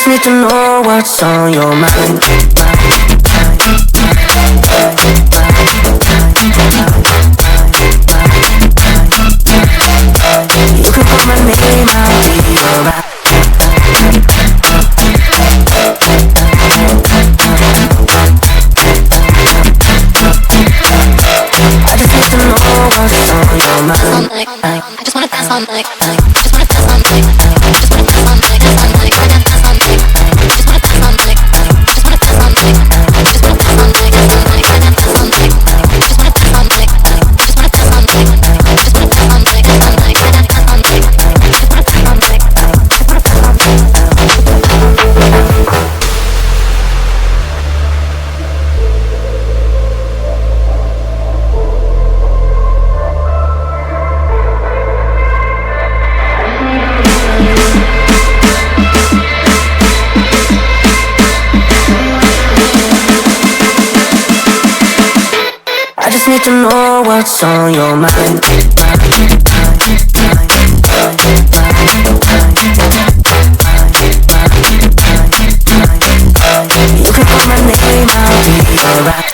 need to know what's on your mind. You can call my name, I'll be alright. I just need to know what's on your mind. I just wanna dance all night. I just wanna dance all night. I just wanna dance all night. Dance all night. I dance all night. I just wanna dance all night. I just wanna dance all night. I just wanna dance all night. Dance all night. I dance all night. I just wanna dance all night. I just wanna dance all night. I just wanna dance all night. Dance all night. I dance all night. I just wanna dance all night. I just wanna dance all night. I just need to know what's on your mind. You can call my name, I'll be alright.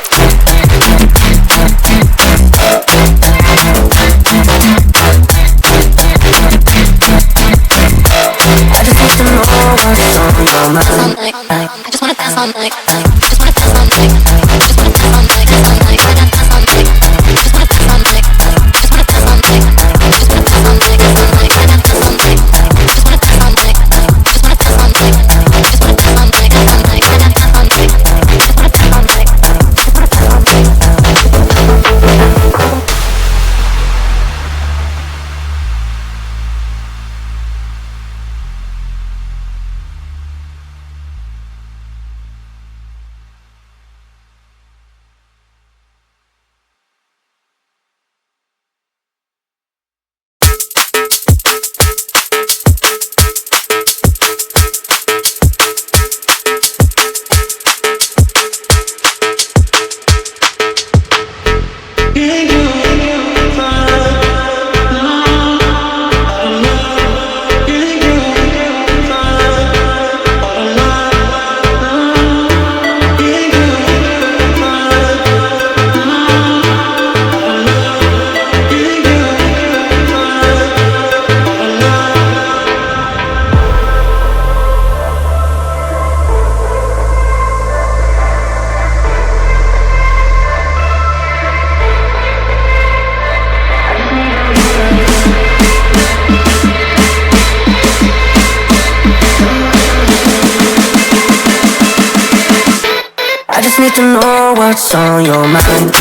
I just need to know what's on your mind. I just wanna dance all night. I just wanna dance all night. I just wanna dance all night. Dance all night. I dance all night. I just wanna dance all night. I just wanna dance all night. I just wanna dance all night. Dance all night. I dance all night. I just wanna dance all night. I just wanna dance all night. I just wanna dance all night. Dance all night. I dance all night. I just wanna dance all night. I just wanna dance all night. I just need to know what's on your mind.